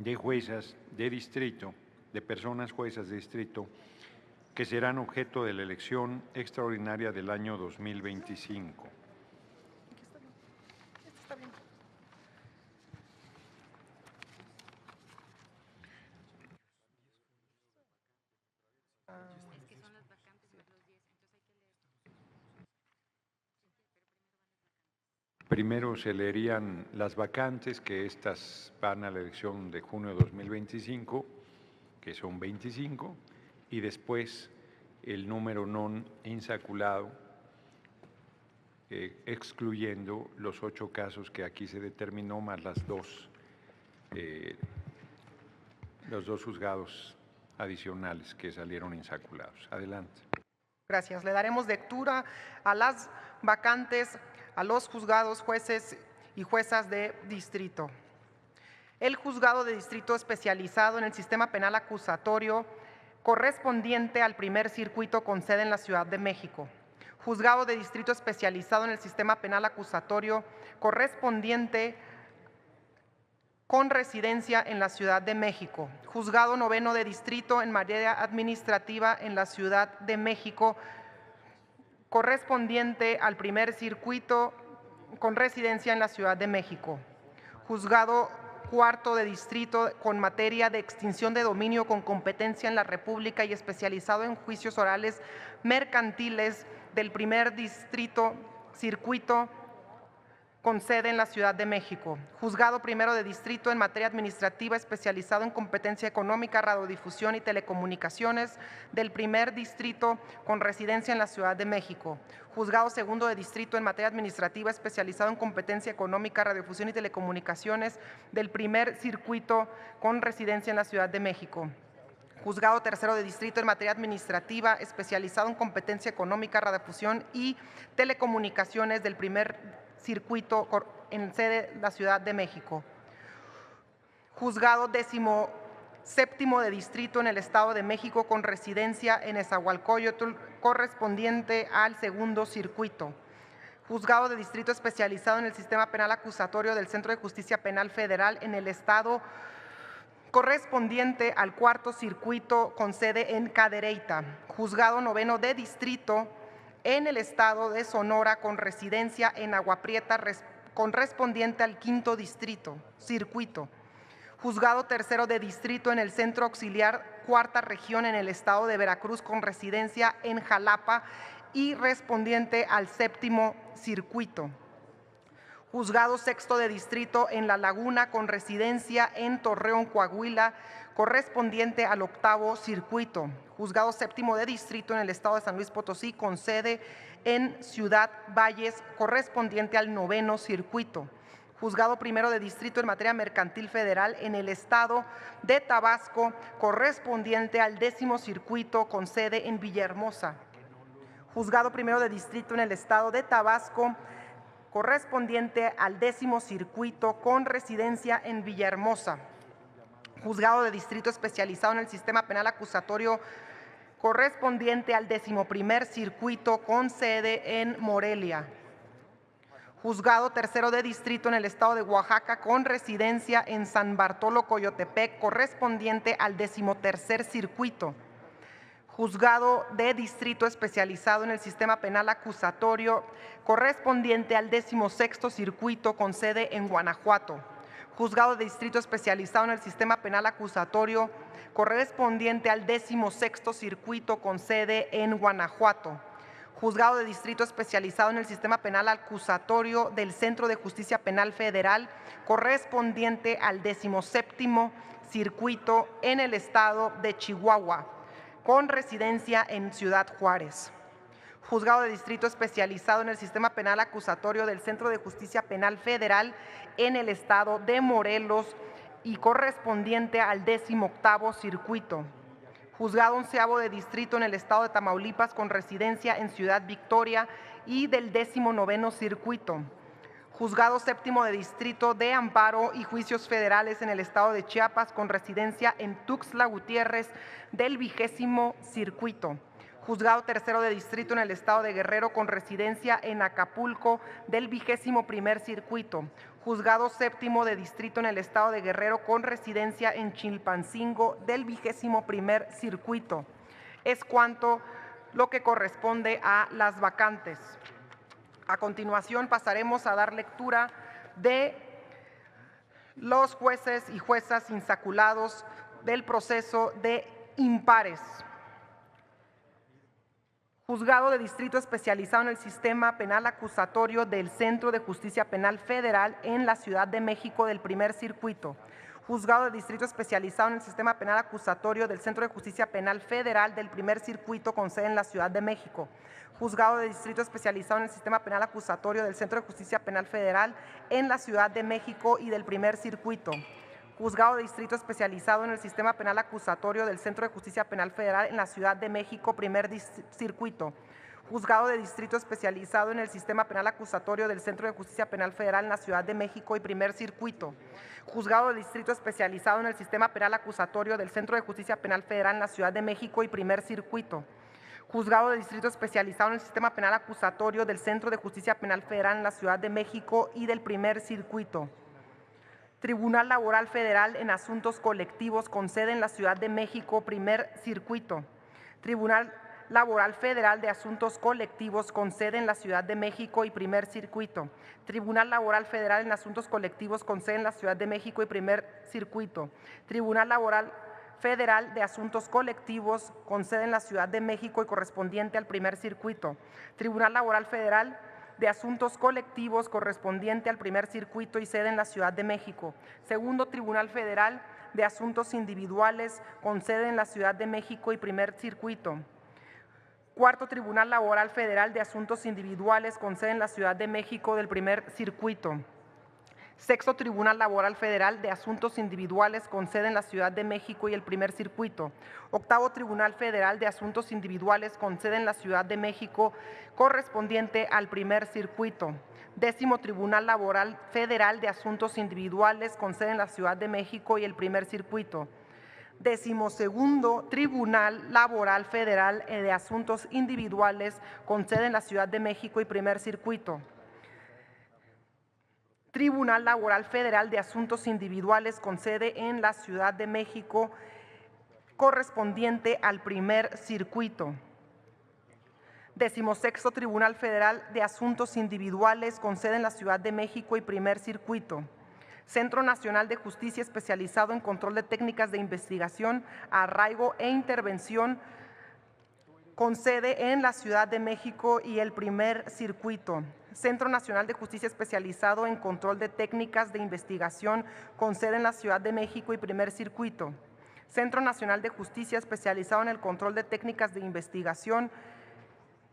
de juezas de distrito, de personas juezas de distrito, que serán objeto de la elección extraordinaria del año 2025. Primero se leerían las vacantes, que estas van a la elección de junio de 2025, que son 25, y después el número non insaculado, excluyendo los 8 casos que aquí se determinó, más los dos juzgados adicionales que salieron insaculados. Adelante. Gracias. Le daremos lectura a las vacantes a los juzgados, jueces y juezas de distrito. El juzgado de distrito especializado en el sistema penal acusatorio correspondiente al primer circuito con sede en la Ciudad de México. Juzgado de distrito especializado en el sistema penal acusatorio correspondiente con residencia en la Ciudad de México. Juzgado noveno de distrito en materia administrativa en la Ciudad de México, correspondiente al primer circuito con residencia en la Ciudad de México. Juzgado cuarto de distrito con materia de extinción de dominio con competencia en la República y especializado en juicios orales mercantiles del primer distrito circuito con sede en la Ciudad de México. Juzgado primero de distrito en materia administrativa especializado en competencia económica, radiodifusión y telecomunicaciones del primer distrito con residencia en la Ciudad de México. Juzgado segundo de distrito en materia administrativa especializado en competencia económica, radiodifusión y telecomunicaciones del primer circuito con residencia en la Ciudad de México. Juzgado tercero de distrito en materia administrativa especializado en competencia económica, radiodifusión y telecomunicaciones del primer circuito en sede de la Ciudad de México. Juzgado 17º de distrito en el Estado de México con residencia en Nezahualcóyotl, correspondiente al segundo circuito. Juzgado de distrito especializado en el sistema penal acusatorio del Centro de Justicia Penal Federal en el Estado, correspondiente al cuarto circuito con sede en Cadereyta. Juzgado noveno de distrito en el Estado de Sonora con residencia en Agua Prieta, correspondiente al quinto circuito. Juzgado tercero de distrito en el Centro Auxiliar Cuarta Región en el Estado de Veracruz con residencia en Jalapa y respondiente al séptimo circuito. Juzgado sexto de distrito en La Laguna con residencia en Torreón, Coahuila, correspondiente al octavo circuito. Juzgado séptimo de distrito en el Estado de San Luis Potosí con sede en Ciudad Valles, correspondiente al noveno circuito. Juzgado primero de distrito en materia mercantil federal en el Estado de Tabasco, correspondiente al 10º circuito con sede en Villahermosa. Juzgado primero de distrito en el Estado de Tabasco, correspondiente al 10º circuito con residencia en Villahermosa. Juzgado de distrito especializado en el sistema penal acusatorio correspondiente al 11º circuito con sede en Morelia. Juzgado tercero de distrito en el Estado de Oaxaca con residencia en San Bartolo, Coyotepec, correspondiente al 13º circuito. Juzgado de distrito especializado en el sistema penal acusatorio correspondiente al 16º circuito con sede en Guanajuato. Juzgado de distrito especializado en el sistema penal acusatorio correspondiente al 16º circuito con sede en Guanajuato. Juzgado de distrito especializado en el sistema penal acusatorio del Centro de Justicia Penal Federal correspondiente al 17º circuito en el Estado de Chihuahua, con residencia en Ciudad Juárez. Juzgado de distrito especializado en el sistema penal acusatorio del Centro de Justicia Penal Federal en el Estado de Morelos y correspondiente al 18º circuito. Juzgado 11º de distrito en el Estado de Tamaulipas con residencia en Ciudad Victoria y del 19º circuito. Juzgado séptimo de distrito de amparo y juicios federales en el Estado de Chiapas con residencia en Tuxtla Gutiérrez del 20º circuito. Juzgado tercero de distrito en el Estado de Guerrero con residencia en Acapulco del 21º circuito. Juzgado Séptimo de Distrito en el Estado de Guerrero con residencia en Chilpancingo del 21º Circuito. Es cuanto lo que corresponde a las vacantes. A continuación pasaremos a dar lectura de los jueces y juezas insaculados del proceso de impares. Juzgado de Distrito especializado en el Sistema Penal Acusatorio del Centro de Justicia Penal Federal en la Ciudad de México del Primer Circuito. Juzgado de Distrito especializado en el Sistema Penal Acusatorio del Centro de Justicia Penal Federal del Primer Circuito con sede en la Ciudad de México. Juzgado de Distrito especializado en el Sistema Penal Acusatorio del Centro de Justicia Penal Federal en la Ciudad de México y del Primer Circuito. Juzgado de Distrito especializado en el Sistema Penal Acusatorio del Centro de Justicia Penal Federal en la Ciudad de México, Primer Circuito. Juzgado de Distrito especializado en el Sistema Penal Acusatorio del Centro de Justicia Penal Federal en la Ciudad de México y Primer Circuito. Juzgado de Distrito especializado en el Sistema Penal Acusatorio del Centro de Justicia Penal Federal en la Ciudad de México y Primer Circuito. Juzgado de Distrito especializado en el Sistema Penal Acusatorio del Centro de Justicia Penal Federal en la Ciudad de México y del Primer Circuito. Tribunal Laboral Federal en Asuntos Colectivos con sede en la Ciudad de México, Primer Circuito. Tribunal Laboral Federal de Asuntos Colectivos con sede en la Ciudad de México y Primer Circuito. Tribunal Laboral Federal en Asuntos Colectivos con sede en la Ciudad de México y Primer Circuito. Tribunal Laboral Federal de Asuntos Colectivos con sede en la Ciudad de México y correspondiente al Primer Circuito. Tribunal Laboral Federal de Asuntos Colectivos correspondiente al Primer Circuito y sede en la Ciudad de México. Segundo Tribunal Federal de Asuntos Individuales con sede en la Ciudad de México y Primer Circuito. Cuarto Tribunal Laboral Federal de Asuntos Individuales con sede en la Ciudad de México del Primer Circuito. Sexto Tribunal Laboral Federal de Asuntos Individuales con sede en la Ciudad de México y el Primer Circuito. Octavo Tribunal Federal de Asuntos Individuales con sede en la Ciudad de México correspondiente al Primer Circuito. Décimo Tribunal Laboral Federal de Asuntos Individuales con sede en la Ciudad de México y el Primer Circuito. Decimosegundo Tribunal Laboral Federal de Asuntos Individuales con sede en la Ciudad de México y Primer Circuito. Tribunal Laboral Federal de Asuntos Individuales con sede en la Ciudad de México correspondiente al Primer Circuito. Decimosexto Tribunal Federal de Asuntos Individuales con sede en la Ciudad de México y Primer Circuito. Centro Nacional de Justicia especializado en control de técnicas de investigación, arraigo e intervención con sede en la Ciudad de México y el Primer Circuito. Centro Nacional de Justicia especializado en control de técnicas de investigación con sede en la Ciudad de México y Primer Circuito. Centro Nacional de Justicia especializado en el control de técnicas de investigación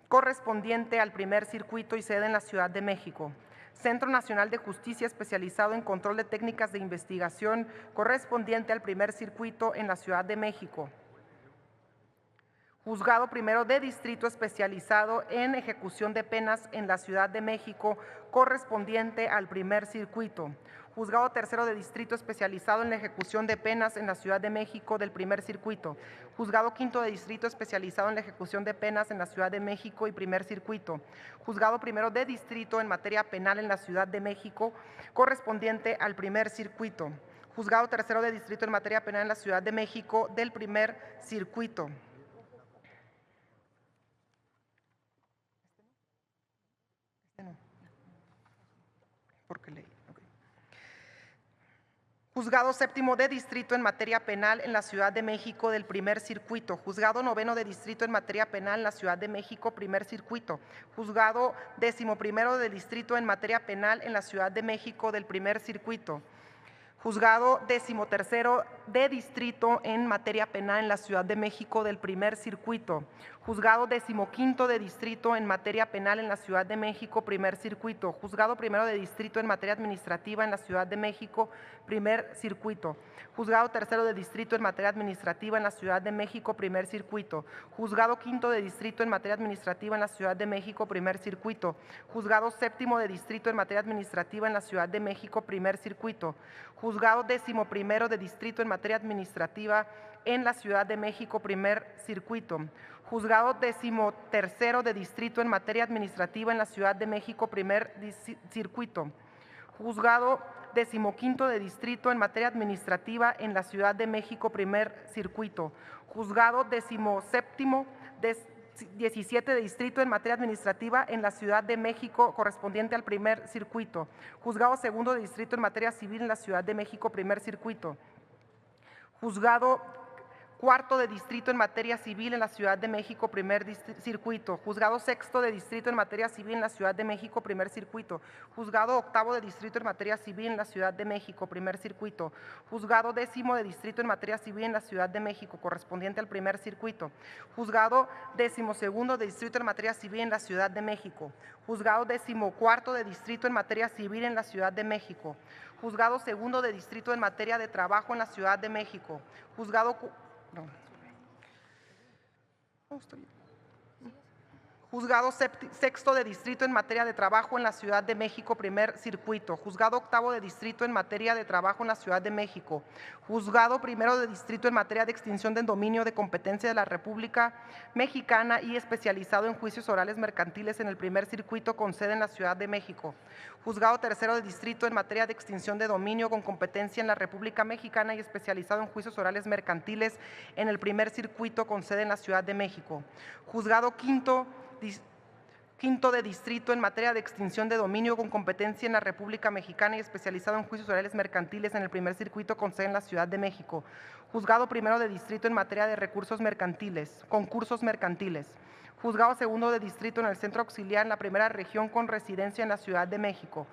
correspondiente al Primer Circuito y sede en la Ciudad de México. Centro Nacional de Justicia especializado en control de técnicas de investigación correspondiente al Primer Circuito en la Ciudad de México. Juzgado Primero de Distrito especializado en ejecución de penas en la Ciudad de México correspondiente al Primer Circuito. Juzgado Tercero de Distrito especializado en la ejecución de penas en la Ciudad de México del Primer Circuito. Juzgado Quinto de Distrito especializado en la ejecución de penas en la Ciudad de México y Primer Circuito. Juzgado Primero de Distrito en materia penal en la Ciudad de México correspondiente al Primer Circuito. Juzgado Tercero de Distrito en materia penal en la Ciudad de México del Primer Circuito. Porque leí. Okay. Juzgado Séptimo de Distrito en materia penal en la Ciudad de México del Primer Circuito. Juzgado Noveno de Distrito en materia penal en la Ciudad de México, Primer Circuito. Juzgado 11º de Distrito en materia penal en la Ciudad de México del Primer Circuito. Juzgado 13º de Distrito en materia penal en la Ciudad de México del Primer Circuito. Juzgado 15º de Distrito en materia penal en la Ciudad de México, Primer Circuito. Juzgado Primero de Distrito en materia administrativa en la Ciudad de México, Primer Circuito. Juzgado Tercero de Distrito en materia administrativa en la Ciudad de México, Primer Circuito. Juzgado Quinto de Distrito en materia administrativa en la Ciudad de México, Primer Circuito. Juzgado Séptimo de Distrito en materia administrativa en la Ciudad de México, Primer Circuito. Juzgado 11º de Distrito en materia administrativa en la Ciudad de México, Primer Circuito. Juzgado 13º de Distrito en materia administrativa en la Ciudad de México, Primer Circuito. Juzgado decimoquinto de Distrito en materia administrativa en la Ciudad de México, Primer Circuito. Juzgado decimoséptimo 17 de Distrito en materia administrativa en la Ciudad de México, correspondiente al Primer Circuito. Juzgado segundo de Distrito en materia civil en la Ciudad de México, Primer Circuito. Juzgado cuarto de Distrito en materia civil en la Ciudad de México, Primer Circuito. Juzgado sexto de Distrito en materia civil en la Ciudad de México, Primer Circuito. Juzgado octavo de Distrito en materia civil en la Ciudad de México, Primer Circuito. Juzgado décimo de Distrito en materia civil en la Ciudad de México, correspondiente al Primer Circuito. Juzgado decimosegundo de Distrito en materia civil en la Ciudad de México. Juzgado decimocuarto de Distrito en materia civil en la Ciudad de México. Juzgado segundo de Distrito en materia de trabajo en la Ciudad de México. Juzgado Juzgado sexto de Distrito en materia de trabajo en la Ciudad de México, Primer Circuito. Juzgado octavo de Distrito en materia de trabajo en la Ciudad de México. Juzgado primero de Distrito en materia de extinción del dominio de competencia de la República Mexicana y especializado en juicios orales mercantiles en el Primer Circuito con sede en la Ciudad de México. Juzgado tercero de Distrito en materia de extinción de dominio con competencia en la República Mexicana y especializado en juicios orales mercantiles en el Primer Circuito con sede en la Ciudad de México. Juzgado quinto de Distrito en materia de extinción de dominio con competencia en la República Mexicana y especializado en juicios orales mercantiles en el Primer Circuito con sede en la Ciudad de México. Juzgado primero de Distrito en materia de concursos mercantiles. Juzgado segundo de Distrito en el Centro Auxiliar en la Primera Región con residencia en la Ciudad de México.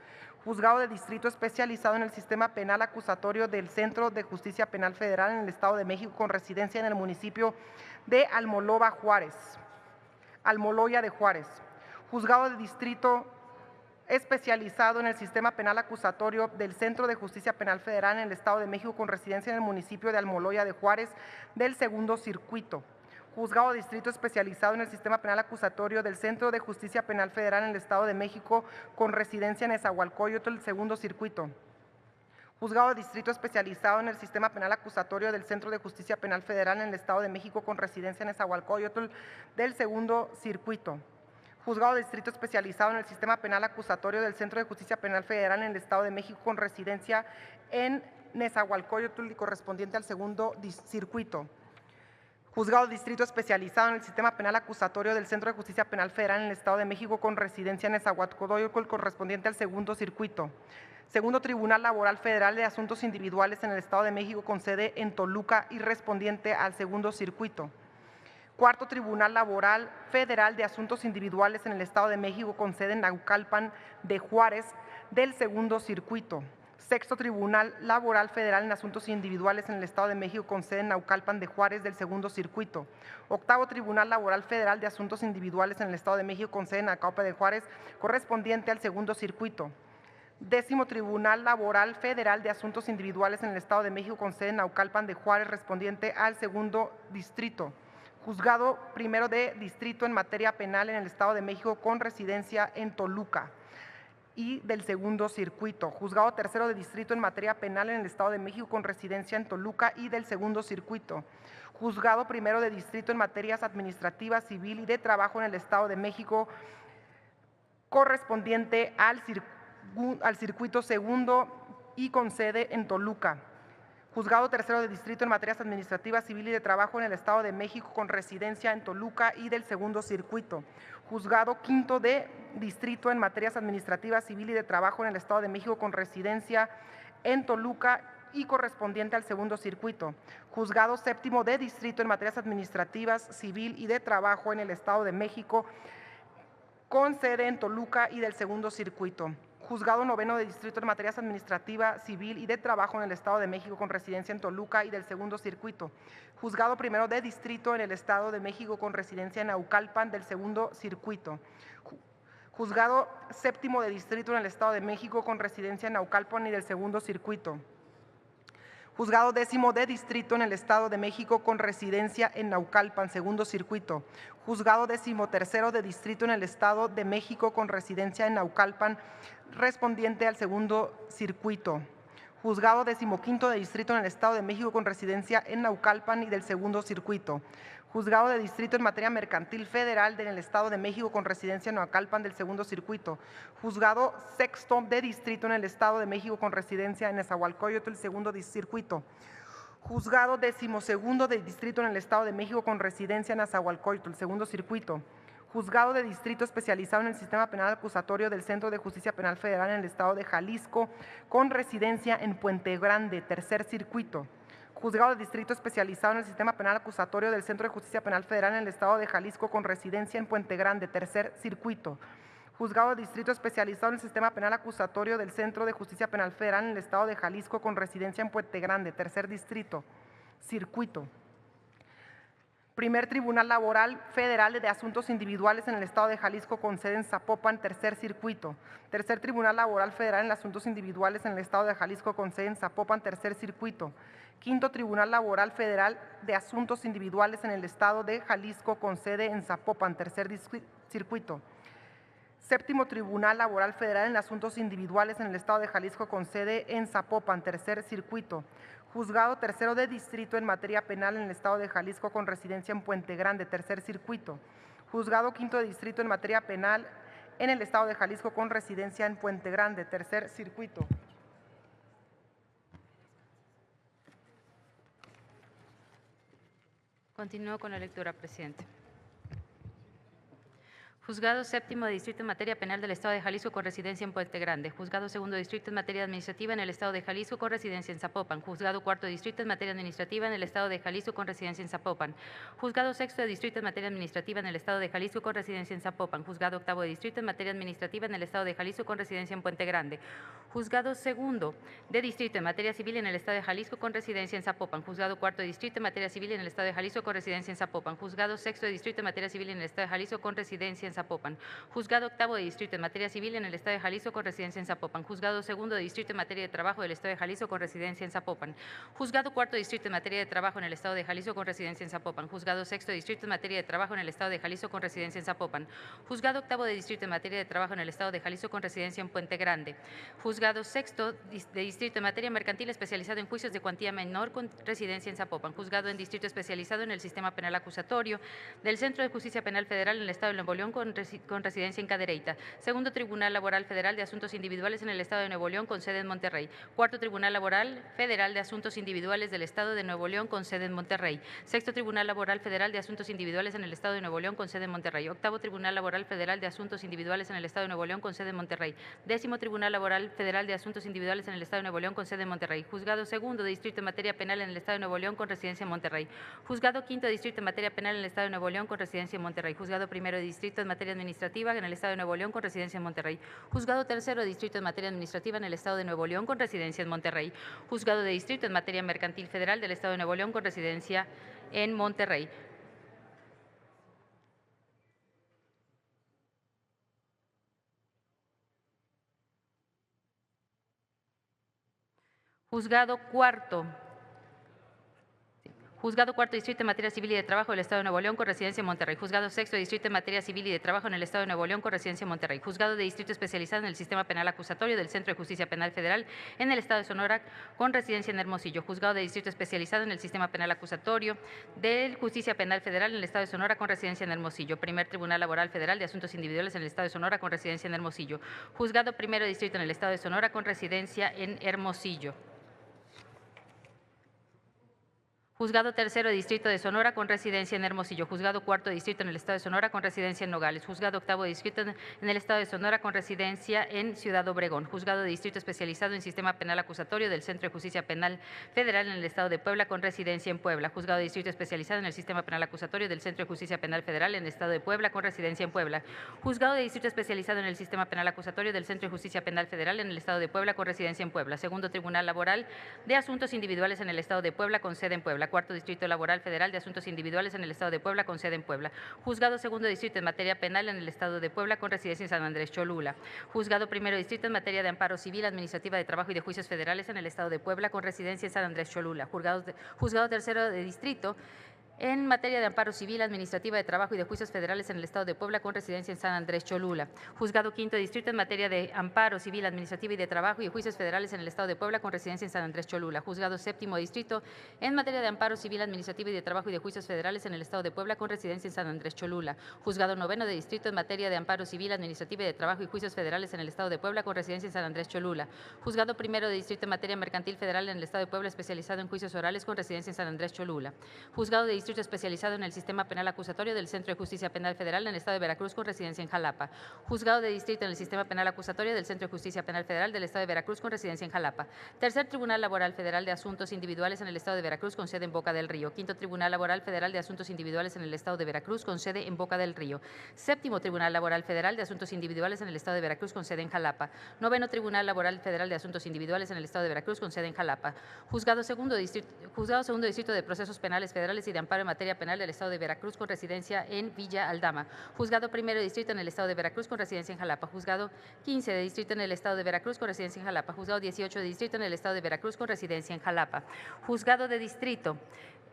Juzgado de Distrito especializado en el Sistema Penal Acusatorio del Centro de Justicia Penal Federal en el Estado de México con residencia en el municipio de Almoloya de Juárez. Juzgado de Distrito especializado en el Sistema Penal Acusatorio del Centro de Justicia Penal Federal en el Estado de México con residencia en el municipio de Almoloya de Juárez del Segundo Circuito. Juzgado de Distrito especializado en el Sistema Penal Acusatorio del Centro de Justicia Penal Federal en el Estado de México con residencia en Nezahualcóyotl del Segundo Circuito. Juzgado de Distrito especializado en el Sistema Penal Acusatorio del Centro de Justicia Penal Federal en el Estado de México con residencia en Nezahualcóyotl del Segundo Circuito. Juzgado de Distrito especializado en el Sistema Penal Acusatorio del Centro de Justicia Penal Federal en el Estado de México con residencia en Nezahualcóyotl y correspondiente al Segundo Circuito. Juzgado de Distrito especializado en el Sistema Penal Acusatorio del Centro de Justicia Penal Federal en el Estado de México con residencia en Nezahualcóyotl correspondiente al Segundo Circuito. Segundo Tribunal Laboral Federal de Asuntos Individuales en el Estado de México con sede en Toluca y respondiente al Segundo Circuito. Cuarto Tribunal Laboral Federal de Asuntos Individuales en el Estado de México con sede en Naucalpan de Juárez del Segundo Circuito. Sexto Tribunal Laboral Federal en Asuntos Individuales en el Estado de México con sede en Naucalpan de Juárez del Segundo Circuito. Octavo Tribunal Laboral Federal de Asuntos Individuales en el Estado de México con sede en Naucalpan de Juárez correspondiente al Segundo Circuito. Décimo Tribunal Laboral Federal de Asuntos Individuales en el Estado de México con sede en Naucalpan de Juárez respondiente al Segundo Distrito. Juzgado primero de Distrito en materia penal en el Estado de México con residencia en Toluca y del Segundo Circuito. Juzgado tercero de Distrito en materia penal en el Estado de México con residencia en Toluca y del Segundo Circuito. Juzgado primero de Distrito en materias administrativas, civil y de trabajo en el Estado de México correspondiente al Circuito Segundo y con sede en Toluca. Juzgado tercero de Distrito en materias administrativas, civil y de trabajo en el Estado de México con residencia en Toluca y del Segundo Circuito. Juzgado quinto de Distrito en materias administrativas, civil y de trabajo en el Estado de México con residencia en Toluca y correspondiente al Segundo Circuito. Juzgado séptimo de Distrito en materias administrativas, civil y de trabajo en el Estado de México con sede en Toluca y del Segundo Circuito. Juzgado noveno de Distrito en materias administrativas, civil y de trabajo en el Estado de México con residencia en Toluca y del Segundo Circuito. Juzgado primero de Distrito en el Estado de México con residencia en Naucalpan del Segundo Circuito. Juzgado séptimo de Distrito en el Estado de México con residencia en Naucalpan y del Segundo Circuito. Juzgado décimo de Distrito en el Estado de México con residencia en Naucalpan, Segundo Circuito. Juzgado decimotercero de Distrito en el Estado de México con residencia en Naucalpan, respondiente al Segundo Circuito. Juzgado 15º de Distrito en el Estado de México con residencia en Naucalpan y del Segundo Circuito. Juzgado de Distrito en materia mercantil federal en el Estado de México con residencia en Naucalpan del Segundo Circuito. Juzgado 6º de Distrito en el Estado de México con residencia en Nezahualcóyotl, el Segundo Circuito. Juzgado 12º de Distrito en el Estado de México con residencia en Nezahualcóyotl, el Segundo Circuito. Juzgado de Distrito especializado en el Sistema Penal Acusatorio del Centro de Justicia Penal Federal en el Estado de Jalisco con residencia en Puente Grande, Tercer Circuito. Juzgado de Distrito especializado en el Sistema Penal Acusatorio del Centro de Justicia Penal Federal en el Estado de Jalisco con residencia en Puente Grande, Tercer Circuito. Juzgado de Distrito especializado en el Sistema Penal Acusatorio del Centro de Justicia Penal Federal en el Estado de Jalisco con residencia en Puente Grande, Tercer Distrito, Circuito. Primer Tribunal Laboral Federal de Asuntos Individuales en el Estado de Jalisco con sede en Zapopan, Tercer Circuito. Tercer Tribunal Laboral Federal en Asuntos Individuales en el Estado de Jalisco con sede en Zapopan, Tercer Circuito. Quinto Tribunal Laboral Federal de Asuntos Individuales en el Estado de Jalisco con sede en Zapopan, Tercer Circuito. Séptimo Tribunal Laboral Federal en Asuntos Individuales en el Estado de Jalisco con sede en Zapopan, Tercer Circuito. Juzgado Tercero de Distrito en materia penal en el Estado de Jalisco con residencia en Puente Grande, Tercer Circuito. Juzgado Quinto de Distrito en materia penal en el Estado de Jalisco con residencia en Puente Grande, Tercer Circuito. Continúo con la lectura, presidente. Juzgado Séptimo de Distrito en materia penal del Estado de Jalisco con residencia en Puente Grande. Juzgado Segundo Distrito en materia administrativa en el Estado de Jalisco con residencia en Zapopan. Juzgado Cuarto Distrito en materia administrativa en el Estado de Jalisco con residencia en Zapopan. Juzgado Sexto de Distrito en materia administrativa en el Estado de Jalisco con residencia en Zapopan. Juzgado Octavo de Distrito en materia administrativa en el Estado de Jalisco con residencia en Puente Grande. Juzgado Segundo de Distrito en materia civil en el Estado de Jalisco con residencia en Zapopan. Juzgado Cuarto de Distrito en materia civil en el Estado de Jalisco con residencia en Zapopan. Juzgado Sexto de Distrito en materia civil en el Estado de Jalisco con residencia en Zapopan. Juzgado Octavo de Distrito en materia civil en el Estado de Jalisco con residencia en Zapopan. Juzgado Segundo de Distrito en materia de trabajo del Estado de Jalisco con residencia en Zapopan. Juzgado Cuarto Distrito en materia de trabajo en el Estado de Jalisco con residencia en Zapopan. Juzgado Sexto Distrito en materia de trabajo en el Estado de Jalisco con residencia en Zapopan. Juzgado Octavo de Distrito en materia de trabajo en el Estado de Jalisco con residencia en Puente Grande. Juzgado Sexto de Distrito en materia mercantil especializado en juicios de cuantía menor con residencia en Zapopan. Juzgado en Distrito especializado en el Sistema Penal Acusatorio del Centro de Justicia Penal Federal en el Estado de Nuevo León con residencia en Cadereyta. Segundo Tribunal Laboral Federal de Asuntos Individuales en el Estado de Nuevo León con sede en Monterrey. Cuarto Tribunal Laboral Federal de Asuntos Individuales del Estado de Nuevo León con sede en Monterrey. Sexto Tribunal Laboral Federal de Asuntos Individuales en el Estado de Nuevo León con sede en Monterrey. Octavo Tribunal Laboral Federal de Asuntos Individuales en el Estado de Nuevo León con sede en Monterrey. Décimo Tribunal Laboral Federal de Asuntos Individuales en el Estado de Nuevo León con sede en Monterrey. Juzgado Segundo de Distrito en materia penal en el Estado de Nuevo León con residencia en Monterrey. Juzgado Quinto de Distrito en materia penal en el Estado de Nuevo León con residencia en Monterrey. Juzgado Primero de Distrito en materia administrativa en el Estado de Nuevo León con residencia en Monterrey. Juzgado Tercero de Distrito en materia administrativa en el Estado de Nuevo León con residencia en Monterrey. Juzgado de Distrito en materia mercantil federal del Estado de Nuevo León con residencia en Monterrey. Juzgado Cuarto Distrito en materia civil y de trabajo del Estado de Nuevo León con residencia en Monterrey. Juzgado Sexto Distrito en materia civil y de trabajo en el Estado de Nuevo León con residencia en Monterrey. Juzgado de Distrito especializado en el Sistema Penal Acusatorio del Centro de Justicia Penal Federal en el Estado de Sonora con residencia en Hermosillo. Juzgado de Distrito especializado en el Sistema Penal Acusatorio del Justicia Penal Federal en el Estado de Sonora con residencia en Hermosillo. Primer Tribunal Laboral Federal de Asuntos Individuales en el Estado de Sonora con residencia en Hermosillo. Juzgado Primero Distrito en el Estado de Sonora con residencia en Hermosillo. Juzgado Tercero Distrito de Sonora con residencia en Hermosillo. Juzgado Cuarto Distrito en el Estado de Sonora con residencia en Nogales. Juzgado Octavo Distrito en el Estado de Sonora con residencia en Ciudad Obregón. Juzgado de Distrito especializado en Sistema Penal Acusatorio del Centro de Justicia Penal Federal en el Estado de Puebla con residencia en Puebla. Juzgado de Distrito especializado en el Sistema Penal Acusatorio del Centro de Justicia Penal Federal en el Estado de Puebla con residencia en Puebla. Juzgado de Distrito especializado en el Sistema Penal Acusatorio del Centro de Justicia Penal Federal en el Estado de Puebla con residencia en Puebla. Segundo Tribunal Laboral de Asuntos Individuales en el Estado de Puebla con sede en Puebla. Cuarto Distrito Laboral Federal de Asuntos Individuales en el Estado de Puebla con sede en Puebla. Juzgado Segundo Distrito en materia penal en el Estado de Puebla con residencia en San Andrés Cholula. Juzgado Primero Distrito en materia de amparo civil, administrativa, de trabajo y de juicios federales en el Estado de Puebla con residencia en San Andrés Cholula. Juzgado Tercero de Distrito En materia de amparo civil, administrativa, de trabajo y de juicios federales en el Estado de Puebla, con residencia en San Andrés Cholula. Juzgado Quinto Distrito en materia de amparo civil, administrativa y de trabajo y de juicios federales en el Estado de Puebla, con residencia en San Andrés Cholula. Juzgado Séptimo Distrito en materia de amparo civil, administrativa y de trabajo y de juicios federales en el Estado de Puebla, con residencia en San Andrés Cholula. Juzgado Noveno de Distrito en materia de amparo civil, administrativa y de trabajo y juicios federales en el Estado de Puebla, con residencia en San Andrés Cholula. Juzgado Primero de Distrito en materia mercantil federal en el Estado de Puebla, especializado en juicios orales, con residencia en San Andrés Cholula. Juzgado de Distrito especializado en el Sistema Penal Acusatorio del Centro de Justicia Penal Federal en el Estado de Veracruz, con residencia en Jalapa. Juzgado de Distrito en el Sistema Penal Acusatorio del Centro de Justicia Penal Federal del Estado de Veracruz, con residencia en Jalapa. Tercer Tribunal Laboral Federal de Asuntos Individuales en el Estado de Veracruz, con sede en Boca del Río. Quinto Tribunal Laboral Federal de Asuntos Individuales en el Estado de Veracruz, con sede en Boca del Río. Séptimo Tribunal Laboral Federal de Asuntos Individuales en el Estado de Veracruz, con sede en Jalapa. Noveno Tribunal Laboral Federal de Asuntos Individuales en el Estado de Veracruz, con sede en Jalapa. Juzgado Segundo Distrito de Procesos Penales Federales y de Amparo en Materia Penal del Estado de Veracruz, con residencia en Villa Aldama. Juzgado Primero de Distrito en el Estado de Veracruz, con residencia en Jalapa. Juzgado 15 de Distrito en el Estado de Veracruz, con residencia en Jalapa. Juzgado 18 de Distrito en el Estado de Veracruz, con residencia en Jalapa. Juzgado de Distrito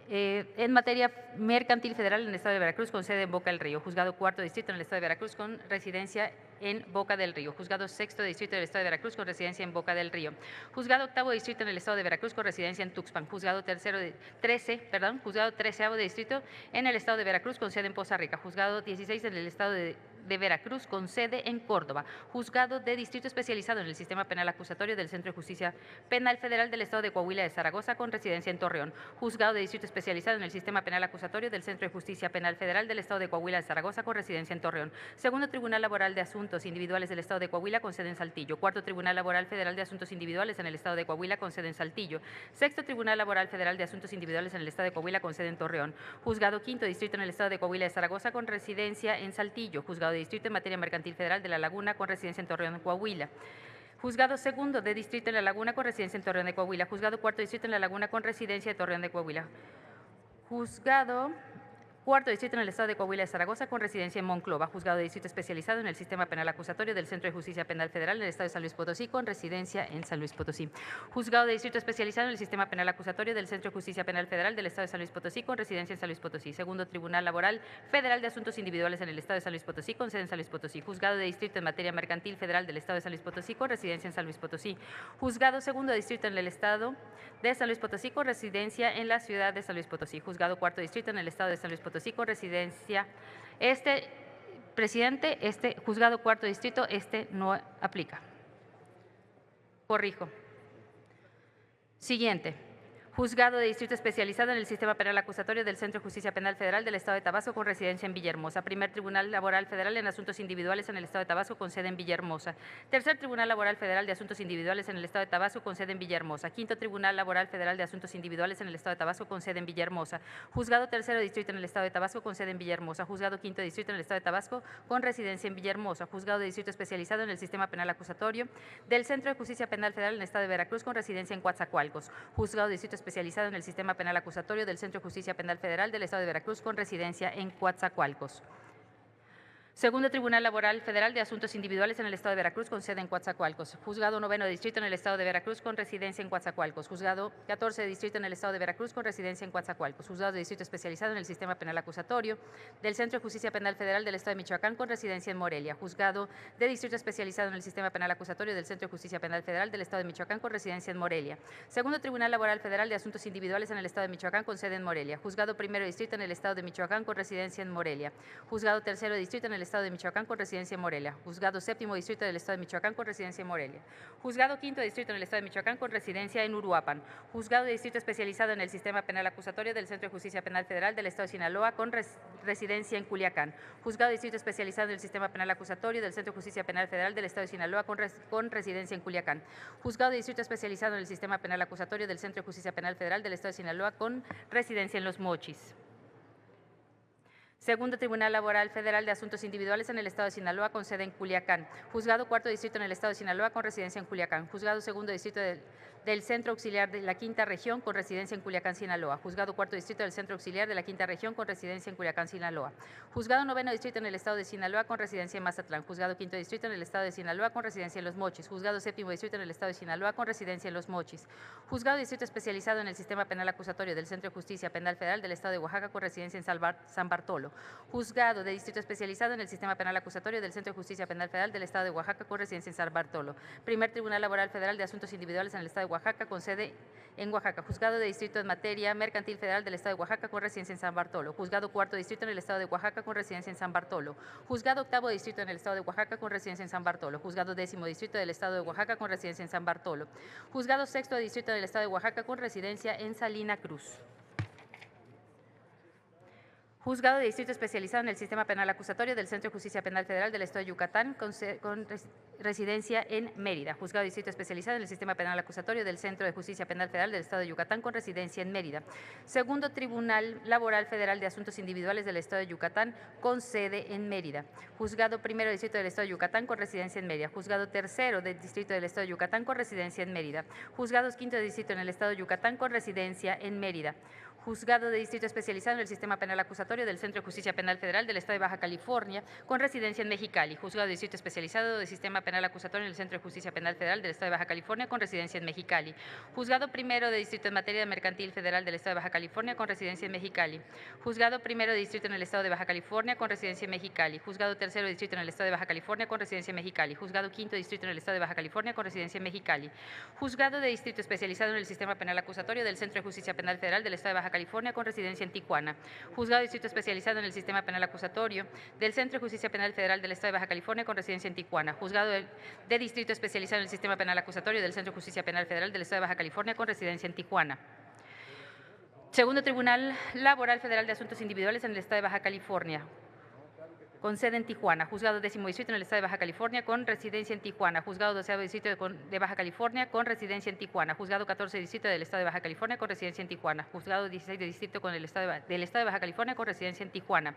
en materia mercantil federal en el Estado de Veracruz, con sede en Boca del Río. Juzgado Cuarto Distrito en el Estado de Veracruz, con residencia en Boca del Río. Juzgado Sexto Distrito del Estado de Veracruz, con residencia en Boca del Río. Juzgado Octavo Distrito en el Estado de Veracruz, con residencia en Tuxpan. Juzgado Treceavo Distrito en el Estado de Veracruz, con sede en Poza Rica. Juzgado 16 en el Estado de Veracruz, con sede en Córdoba. Juzgado de Distrito especializado en el Sistema Penal Acusatorio del Centro de Justicia Penal Federal del Estado de Coahuila de Zaragoza, con residencia en Torreón. Juzgado de Distrito especializado en el Sistema Penal Acusatorio del Centro de Justicia Penal Federal del Estado de Coahuila de Zaragoza, con residencia en Torreón. Segundo Tribunal Laboral de Asuntos Individuales del Estado de Coahuila, con sede en Saltillo. Cuarto Tribunal Laboral Federal de Asuntos Individuales en el Estado de Coahuila, con sede en Saltillo. Sexto Tribunal Laboral Federal de Asuntos Individuales en el Estado de Coahuila, con sede en Torreón. Juzgado Quinto Distrito en el Estado de Coahuila de Zaragoza, con residencia en Saltillo. Juzgado de Distrito en materia mercantil federal de La Laguna, con residencia en Torreón, Coahuila. Juzgado Segundo de Distrito en La Laguna, con residencia en Torreón de Coahuila. Juzgado Cuarto Distrito en La Laguna, con residencia en Torreón de Coahuila. Juzgado Cuarto Distrito en el Estado de Coahuila de Zaragoza, con residencia en Monclova. Juzgado de Distrito especializado en el Sistema Penal Acusatorio del Centro de Justicia Penal Federal en el Estado de San Luis Potosí, con residencia en San Luis Potosí. Juzgado de Distrito especializado en el Sistema Penal Acusatorio del Centro de Justicia Penal Federal del Estado de San Luis Potosí, con residencia en San Luis Potosí. Segundo Tribunal Laboral Federal de Asuntos Individuales en el Estado de San Luis Potosí, con sede en San Luis Potosí. Juzgado de Distrito en materia mercantil federal del Estado de San Luis Potosí, con residencia en San Luis Potosí. Juzgado Segundo Distrito en el Estado de San Luis Potosí, con residencia en la ciudad de San Luis Potosí. Juzgado Cuarto Distrito en el Estado de San Luis Potosí, con residencia. Juzgado Cuarto Distrito, no aplica. Corrijo. Siguiente. Juzgado de Distrito especializado en el Sistema Penal Acusatorio del Centro de Justicia Penal Federal del Estado de Tabasco, con residencia en Villahermosa. Primer Tribunal Laboral Federal en Asuntos Individuales en el Estado de Tabasco, con sede en Villahermosa. Tercer Tribunal Laboral Federal de Asuntos Individuales en el Estado de Tabasco, con sede en Villahermosa. Quinto Tribunal Laboral Federal de Asuntos Individuales en el Estado de Tabasco, con sede en Villahermosa. Juzgado Tercero Distrito en el Estado de Tabasco, con sede en Villahermosa. Juzgado Quinto Distrito en el Estado de Tabasco, con residencia en Villahermosa. Juzgado de Distrito especializado en el Sistema Penal Acusatorio del Centro de Justicia Penal Federal en el Estado de Veracruz, con residencia en Coatzacoalcos. Juzgado de Distrito especializado en el Sistema Penal Acusatorio del Centro de Justicia Penal Federal del Estado de Veracruz, con residencia en Coatzacoalcos. Segundo Tribunal Laboral Federal de Asuntos Individuales en el Estado de Veracruz, con sede en Coatzacoalcos. Juzgado Noveno Distrito en el Estado de Veracruz, con residencia en Coatzacoalcos. Juzgado 14 Distrito en el Estado de Veracruz, con residencia en Coatzacoalcos. Juzgado de Distrito especializado en el Sistema Penal Acusatorio del Centro de Justicia Penal Federal del Estado de Michoacán, con residencia en Morelia. Juzgado de Distrito especializado en el Sistema Penal Acusatorio del Centro de Justicia Penal Federal del Estado de Michoacán, con residencia en Morelia. Segundo Tribunal Laboral Federal de Asuntos Individuales en el Estado de Michoacán, con sede en Morelia. Juzgado Primero Distrito en el Estado de Michoacán, con residencia en Morelia. Juzgado Tercero Distrito en el Estado de Michoacán, con residencia en Morelia. Juzgado Séptimo Distrito del Estado de Michoacán, con residencia en Morelia. Juzgado Quinto Distrito en el Estado de Michoacán, con residencia en Uruapan. Juzgado de Distrito especializado en el Sistema Penal Acusatorio del Centro de Justicia Penal Federal del Estado de Sinaloa, con residencia en Culiacán. Juzgado de Distrito especializado en el Sistema Penal Acusatorio del Centro de Justicia Penal Federal del Estado de Sinaloa, con residencia en Culiacán. Juzgado de Distrito especializado en el Sistema Penal Acusatorio del Centro de Justicia Penal Federal del Estado de Sinaloa, con residencia en Los Mochis. Segundo Tribunal Laboral Federal de Asuntos Individuales en el Estado de Sinaloa, con sede en Culiacán. Juzgado Cuarto Distrito en el Estado de Sinaloa, con residencia en Culiacán. Juzgado Segundo Distrito del Centro Auxiliar de la Quinta Región con residencia en Culiacán, Sinaloa. Juzgado Cuarto Distrito del Centro Auxiliar de la Quinta Región con residencia en Culiacán, Sinaloa. Juzgado Noveno Distrito en el Estado de Sinaloa con residencia en Mazatlán. Juzgado Quinto Distrito en el Estado de Sinaloa con residencia en Los Mochis. Juzgado Séptimo Distrito en el Estado de Sinaloa con residencia en Los Mochis. Juzgado Distrito Especializado en el Sistema Penal Acusatorio del Centro de Justicia Penal Federal del Estado de Oaxaca con residencia en San Bartolo. Juzgado de Distrito Especializado en el Sistema Penal Acusatorio del Centro de Justicia Penal Federal del Estado de Oaxaca con residencia en San Bartolo. Primer Tribunal Laboral Federal de Asuntos Individuales en el Estado de Oaxaca con sede en Oaxaca. Juzgado de Distrito en Materia Mercantil Federal del Estado de Oaxaca con residencia en San Bartolo. Juzgado Cuarto Distrito en el Estado de Oaxaca con residencia en San Bartolo. Juzgado Octavo Distrito en el Estado de Oaxaca con residencia en San Bartolo. Juzgado Décimo Distrito del Estado de Oaxaca con residencia en San Bartolo. Juzgado Sexto Distrito del Estado de Oaxaca con residencia en Salina Cruz. Juzgado de Distrito Especializado en el Sistema Penal Acusatorio del Centro de Justicia Penal Federal del Estado de Yucatán con residencia en Mérida. Juzgado de Distrito Especializado en el Sistema Penal Acusatorio del Centro de Justicia Penal Federal del Estado de Yucatán con residencia en Mérida. Segundo Tribunal Laboral Federal de Asuntos Individuales del Estado de Yucatán con sede en Mérida. Juzgado Primero Distrito del Estado de Yucatán con residencia en Mérida. Juzgado Tercero del Distrito del Estado de Yucatán con residencia en Mérida. Juzgados Quinto Distrito en el Estado de Yucatán con residencia en Mérida. Juzgado de Distrito Especializado en el Sistema Penal Acusatorio del Centro de Justicia Penal Federal del Estado de Baja California con residencia en Mexicali. Juzgado de Distrito Especializado del Sistema Penal Acusatorio en el Centro de Justicia Penal Federal del Estado de Baja California con residencia en Mexicali. Juzgado Primero de Distrito en Materia Mercantil Federal del Estado de Baja California con residencia en Mexicali. Juzgado Primero de Distrito en el Estado de Baja California con residencia en Mexicali. Juzgado Tercero de Distrito en el Estado de Baja California con residencia en Mexicali. Juzgado Quinto Distrito en el Estado de Baja California con residencia en Mexicali. Juzgado de Distrito Especializado en el Sistema Penal Acusatorio del Centro de Justicia Penal Federal del Estado de Baja California con residencia en Tijuana. Juzgado de Distrito Especializado en el Sistema Penal Acusatorio del Centro de Justicia Penal Federal del Estado de Baja California con residencia en Tijuana. Juzgado de Distrito Especializado en el Sistema Penal Acusatorio del Centro de Justicia Penal Federal del Estado de Baja California con residencia en Tijuana. Segundo Tribunal Laboral Federal de Asuntos Individuales en el Estado de Baja California con sede en Tijuana. Juzgado Décimo Distrito en el Estado de Baja California con residencia en Tijuana. Juzgado Doceavo Distrito de Baja California con residencia en Tijuana. Juzgado 14 Distrito del Estado de Baja California con residencia en Tijuana. Juzgado 16 de Distrito del Estado de Baja California con residencia en Tijuana.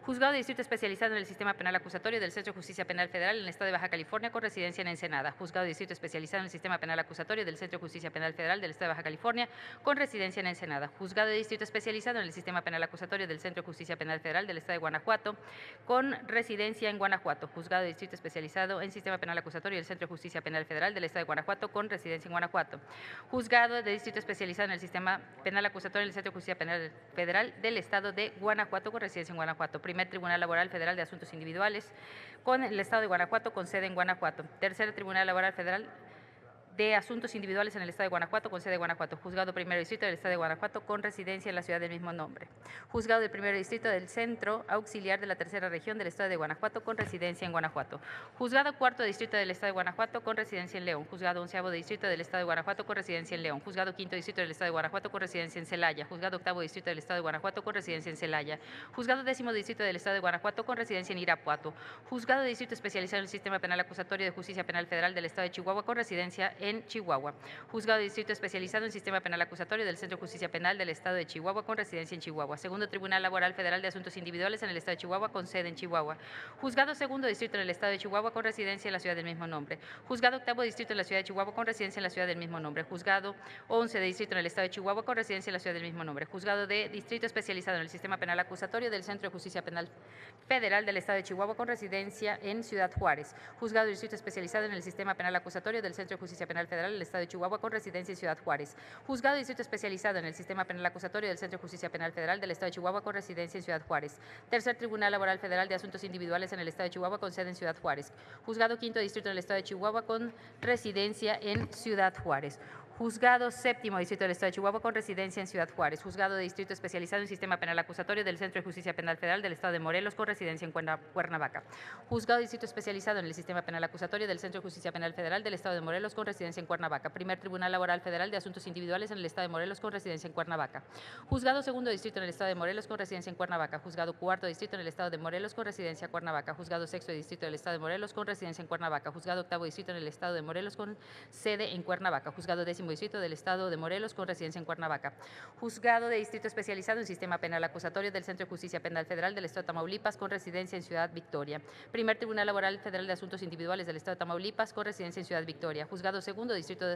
Juzgado de Distrito Especializado en el Sistema Penal Acusatorio del Centro de Justicia Penal Federal en el Estado de Baja California con residencia en Ensenada. Juzgado de Distrito Especializado en el Sistema Penal Acusatorio del Centro de Justicia Penal Federal del Estado de Baja California con residencia en Ensenada. Juzgado de Distrito Especializado en el Sistema Penal Acusatorio del Centro de Justicia Penal Federal del Estado de Guanajuato con residencia en Guanajuato. Juzgado de Distrito Especializado en Sistema Penal Acusatorio del Centro de Justicia Penal Federal del Estado de Guanajuato con residencia en Guanajuato. Juzgado de Distrito Especializado en el Sistema Penal Acusatorio del Centro de Justicia Penal Federal del Estado de Guanajuato con residencia en Guanajuato. Primer Tribunal Laboral Federal de Asuntos Individuales con el Estado de Guanajuato con sede en Guanajuato. Tercer Tribunal Laboral Federal de Asuntos Individuales en el Estado de Guanajuato con sede en Guanajuato. Juzgado Primero Distrito del Estado de Guanajuato con residencia en la ciudad del mismo nombre. Juzgado del Primer Distrito del Centro Auxiliar de la Tercera Región del Estado de Guanajuato con residencia en Guanajuato. Juzgado Cuarto Distrito del Estado de Guanajuato con residencia en León. Juzgado Onceavo Distrito del Estado de Guanajuato con residencia en León. Juzgado Quinto Distrito del Estado de Guanajuato con residencia en Celaya. Juzgado Octavo Distrito del Estado de Guanajuato con residencia en Celaya. Juzgado Décimo Distrito del Estado de Guanajuato con residencia en Irapuato. Juzgado de Distrito Especializado en el Sistema Penal Acusatorio de Justicia Penal Federal del Estado de Chihuahua con residencia en Chihuahua. Juzgado de Distrito Especializado en Sistema Penal Acusatorio del Centro de Justicia Penal del Estado de Chihuahua con residencia en Chihuahua. Segundo Tribunal Laboral Federal de Asuntos Individuales en el Estado de Chihuahua con sede en Chihuahua. Juzgado Segundo Distrito en el Estado de Chihuahua con residencia en la ciudad del mismo nombre. Juzgado Octavo Distrito en la ciudad de Chihuahua con residencia en la ciudad del mismo nombre. Juzgado 11 de Distrito en el Estado de Chihuahua con residencia en la ciudad del mismo nombre. Juzgado de Distrito Especializado en el Sistema Penal Acusatorio del Centro de Justicia Penal Federal del Estado de Chihuahua con residencia en Ciudad Juárez. Juzgado de Distrito Especializado en el Sistema Penal Acusatorio del Centro de Justicia Penal Federal del Estado de Chihuahua con residencia en Ciudad Juárez. Juzgado de Distrito Especializado en el Sistema Penal Acusatorio del Centro de Justicia Penal Federal del Estado de Chihuahua con residencia en Ciudad Juárez. Tercer Tribunal Laboral Federal de Asuntos Individuales en el Estado de Chihuahua con sede en Ciudad Juárez. Juzgado Quinto Distrito en el Estado de Chihuahua con residencia en Ciudad Juárez. Juzgado Séptimo Distrito del Estado de Chihuahua con residencia en Ciudad Juárez. Juzgado de Distrito Especializado en Sistema Penal Acusatorio del Centro de Justicia Penal Federal del Estado de Morelos con residencia en Cuernavaca. Juzgado de Distrito Especializado en el Sistema Penal Acusatorio del Centro de Justicia Penal Federal del Estado de Morelos con residencia en Cuernavaca. Primer Tribunal Laboral Federal de Asuntos Individuales en el Estado de Morelos con residencia en Cuernavaca. Juzgado Segundo Distrito en el Estado de Morelos con residencia en Cuernavaca. Juzgado Cuarto Distrito en el Estado de Morelos con residencia en Cuernavaca. Juzgado Sexto Distrito del Estado de Morelos con residencia en Cuernavaca. Juzgado Octavo Distrito en el Estado de Morelos con sede en Cuernavaca. Juzgado 10º Distrito del Estado de Morelos con residencia en Cuernavaca. Juzgado de Distrito Especializado en Sistema Penal Acusatorio del Centro de Justicia Penal Federal del Estado de Tamaulipas con residencia en Ciudad Victoria. Primer Tribunal Laboral Federal de Asuntos Individuales del Estado de Tamaulipas con residencia en Ciudad Victoria. Juzgado Segundo Distrito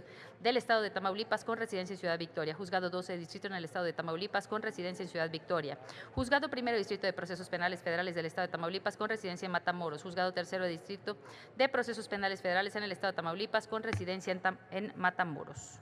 del Estado de Tamaulipas con residencia en Ciudad Victoria. Juzgado 12 Distrito en el Estado de Tamaulipas con residencia en Ciudad Victoria. Juzgado Primero Distrito de Procesos Penales Federales del Estado de Tamaulipas con residencia en Matamoros. Juzgado Tercero Distrito de Procesos Penales Federales en el Estado de Tamaulipas con residencia en Matamoros.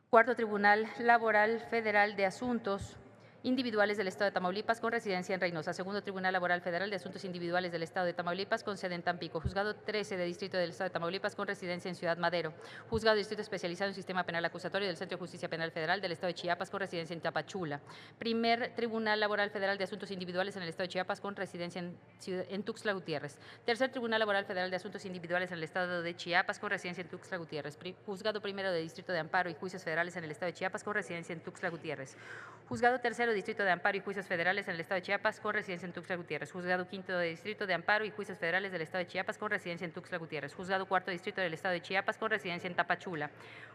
Cuarto Tribunal Laboral Federal de Asuntos Individuales del Estado de Tamaulipas con residencia en Reynosa. Segundo Tribunal Laboral Federal de Asuntos Individuales del Estado de Tamaulipas con sede en Tampico. Juzgado 13 de Distrito del Estado de Tamaulipas con residencia en Ciudad Madero. Juzgado de Distrito Especializado en Sistema Penal Acusatorio del Centro de Justicia Penal Federal del Estado de Chiapas con residencia en Tapachula. Primer Tribunal Laboral Federal de Asuntos Individuales en el Estado de Chiapas con residencia en Tuxtla Gutiérrez. Tercer Tribunal Laboral Federal de Asuntos Individuales en el Estado de Chiapas con residencia en Tuxtla Gutiérrez. Juzgado Primero de Distrito de Amparo y Juicios Federales en el Estado de Chiapas con residencia en Tuxtla Gutiérrez. Juzgado Tercero Distrito de Amparo y Juicios Federales en el Estado de Chiapas con residencia en Tuxtla Gutiérrez. Juzgado Quinto de Distrito de Amparo y Juicios Federales del Estado de Chiapas con residencia en Tuxtla Gutiérrez. Juzgado Cuarto Distrito del Estado de Chiapas con residencia en Tapachula.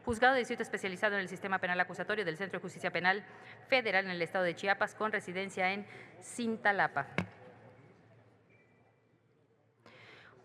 Juzgado de Distrito Especializado en el Sistema Penal Acusatorio del Centro de Justicia Penal Federal en el Estado de Chiapas con residencia en Cintalapa.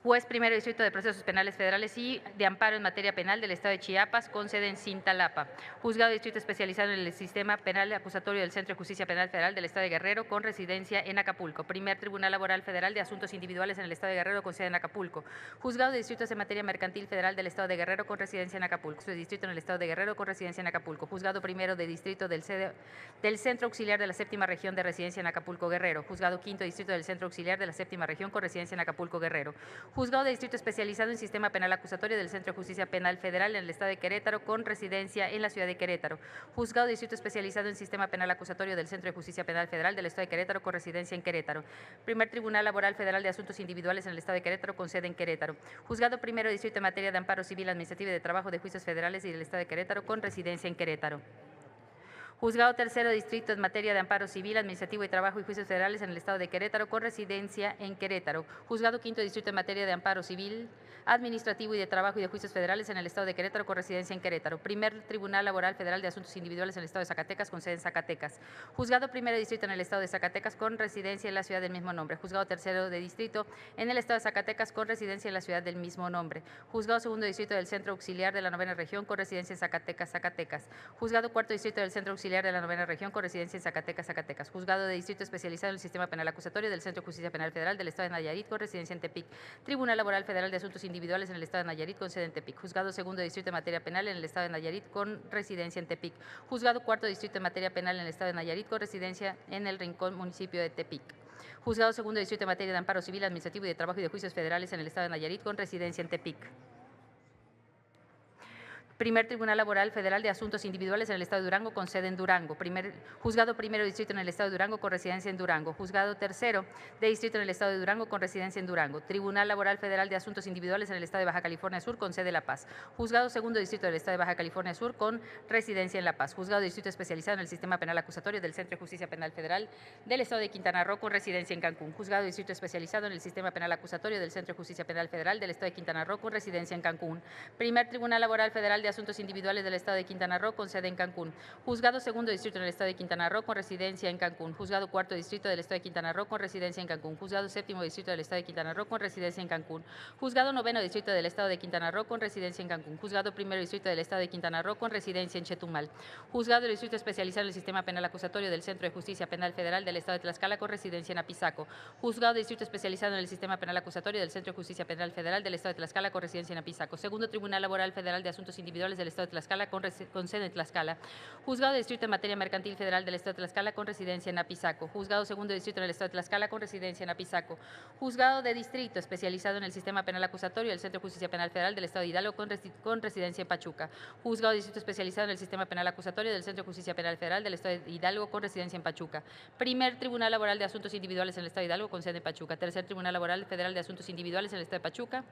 Juez Primero Distrito de Procesos Penales Federales y de Amparo en Materia Penal del Estado de Chiapas con sede en Cintalapa. Juzgado de Distrito Especializado en el Sistema Penal Acusatorio del Centro de Justicia Penal Federal del Estado de Guerrero con residencia en Acapulco. Primer Tribunal Laboral Federal de Asuntos Individuales en el Estado de Guerrero con sede en Acapulco. Juzgado de Distritos en Materia Mercantil Federal del Estado de Guerrero con residencia en Acapulco. Su distrito en el Estado de Guerrero con residencia en Acapulco. Juzgado Primero de Distrito del Centro Auxiliar de la Séptima Región de residencia en Acapulco, Guerrero. Juzgado Quinto Distrito del Centro Auxiliar de la Séptima Región con residencia en Acapulco, Guerrero. Juzgado de Distrito Especializado en Sistema Penal Acusatorio del Centro de Justicia Penal Federal en el Estado de Querétaro con residencia en la Ciudad de Querétaro. Juzgado de Distrito Especializado en Sistema Penal Acusatorio del Centro de Justicia Penal Federal del Estado de Querétaro con residencia en Querétaro. Primer Tribunal Laboral Federal de Asuntos Individuales en el Estado de Querétaro con sede en Querétaro. Juzgado Primero Distrito en Materia de Amparo Civil, Administrativo y de Trabajo de Juicios Federales y del Estado de Querétaro con residencia en Querétaro. Juzgado Tercero Distrito en Materia de Amparo Civil, Administrativo y Trabajo y Juicios Federales en el Estado de Querétaro con residencia en Querétaro. Juzgado Quinto Distrito en Materia de Amparo Civil, Administrativo y de Trabajo y de Juicios Federales en el Estado de Querétaro con residencia en Querétaro. Primer Tribunal Laboral Federal de Asuntos Individuales en el Estado de Zacatecas con sede en Zacatecas. Juzgado Primero Distrito en el Estado de Zacatecas con residencia en la ciudad del mismo nombre. Juzgado Tercero de Distrito en el Estado de Zacatecas con residencia en la ciudad del mismo nombre. Juzgado Segundo Distrito del Centro Auxiliar de la Novena Región con residencia en Zacatecas, Zacatecas. Juzgado Cuarto Distrito del Centro Auxiliar de la Novena Región con residencia en Zacatecas, Zacatecas. Juzgado de Distrito Especializado en el Sistema Penal Acusatorio del Centro de Justicia Penal Federal del Estado de Nayarit con residencia en Tepic. Tribunal Laboral Federal de Asuntos Individuales en el Estado de Nayarit con sede en Tepic. Juzgado Segundo Distrito en Materia Penal en el Estado de Nayarit con residencia en Tepic. Juzgado Cuarto Distrito en Materia Penal en el Estado de Nayarit con residencia en el Rincón, municipio de Tepic. Juzgado Segundo Distrito en Materia de Amparo Civil, Administrativo y de Trabajo y de Juicios Federales en el Estado de Nayarit con residencia en Tepic. Primer Tribunal Laboral Federal de Asuntos Individuales en el Estado de Durango con sede en Durango. Juzgado Primero Distrito en el Estado de Durango con residencia en Durango. Juzgado Tercero de Distrito en el Estado de Durango con residencia en Durango. Tribunal Laboral Federal de Asuntos Individuales en el Estado de Baja California Sur con sede en La Paz. Juzgado Segundo Distrito del Estado de Baja California Sur con residencia en La Paz. Juzgado Distrito Especializado en el Sistema Penal Acusatorio del Centro de Justicia Penal Federal del Estado de Quintana Roo con residencia en Cancún. Juzgado Distrito Especializado en el Sistema Penal Acusatorio del Centro de Justicia Penal Federal del Estado de Quintana Roo con residencia en Cancún. Primer Tribunal Laboral Federal de Asuntos Individuales del Estado de Quintana Roo con sede en Cancún. Juzgado Segundo Distrito en el Estado de Quintana Roo con residencia en Cancún. Juzgado Cuarto Distrito del Estado de Quintana Roo con residencia en Cancún. Juzgado Séptimo Distrito del Estado de Quintana Roo con residencia en Cancún. Juzgado Noveno Distrito del Estado de Quintana Roo con residencia en Cancún. Juzgado Primero Distrito del Estado de Quintana Roo con residencia en Chetumal. Juzgado del Distrito Especializado en el Sistema Penal Acusatorio del Centro de Justicia Penal Federal del Estado de Tlaxcala con residencia en Apizaco. Juzgado del Distrito Especializado en el Sistema Penal Acusatorio del Centro de Justicia Penal Federal del Estado de Tlaxcala con residencia en Apizaco. Segundo Tribunal Laboral Federal de Asuntos Individuales del Estado de Tlaxcala con sede en Tlaxcala. Juzgado de Distrito en Materia Mercantil Federal del Estado de Tlaxcala con residencia en Apizaco. Juzgado Segundo Distrito en el Estado de Tlaxcala con residencia en Apizaco. Juzgado de Distrito Especializado en el Sistema Penal Acusatorio del Centro de Justicia Penal Federal del Estado de Hidalgo con residencia en Pachuca. Juzgado de Distrito Especializado en el Sistema Penal Acusatorio del Centro de Justicia Penal Federal del Estado de Hidalgo con residencia en Pachuca. Primer Tribunal Laboral de Asuntos Individuales en el Estado de Hidalgo con sede en Pachuca. Tercer Tribunal Laboral Federal de Asuntos Individuales en el Estado de Pachuca,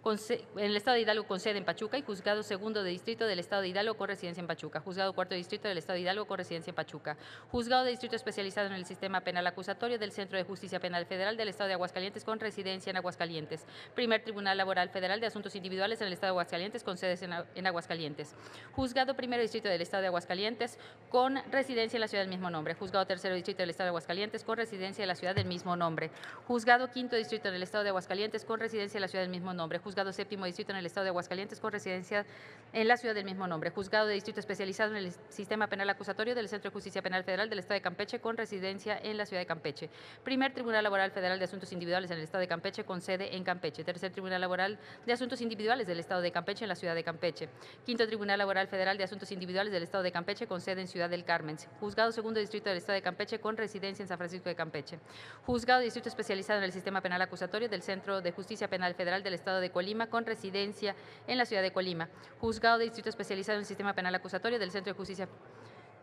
en el Estado de Hidalgo con sede en Pachuca. Y Juzgado Segundo de Distrito del Estado de Hidalgo con residencia en Pachuca. Juzgado Cuarto Distrito del Estado de Hidalgo con residencia en Pachuca. Juzgado de Distrito especializado en el sistema penal acusatorio del Centro de Justicia Penal Federal del Estado de Aguascalientes con residencia en Aguascalientes. Primer Tribunal Laboral Federal de Asuntos Individuales en el Estado de Aguascalientes con sedes en Aguascalientes. Juzgado Primero Distrito del Estado de Aguascalientes con residencia en la ciudad del mismo nombre. Juzgado Tercero Distrito del Estado de Aguascalientes con residencia en la ciudad del mismo nombre. Juzgado Quinto Distrito en el Estado de Aguascalientes con residencia en la ciudad del mismo nombre. Juzgado Séptimo Distrito en el Estado de Aguascalientes con residencia en la ciudad del mismo nombre. Juzgado de Distrito especializado en el sistema penal acusatorio del Centro de Justicia Penal Federal del Estado de Campeche con residencia en la ciudad de Campeche. Primer Tribunal Laboral Federal de Asuntos Individuales en el Estado de Campeche con sede en Campeche. Tercer Tribunal Laboral de Asuntos Individuales del Estado de Campeche en la ciudad de Campeche. Quinto Tribunal Laboral Federal de Asuntos Individuales del Estado de Campeche con sede en Ciudad del Carmen. Juzgado Segundo Distrito del Estado de Campeche con residencia en San Francisco de Campeche. Juzgado de Distrito especializado en el sistema penal acusatorio del Centro de Justicia Penal Federal del Estado de Colima con residencia en la ciudad de Colima. Juzgado de Distrito especializado en el sistema penal acusatorio del Centro de Justicia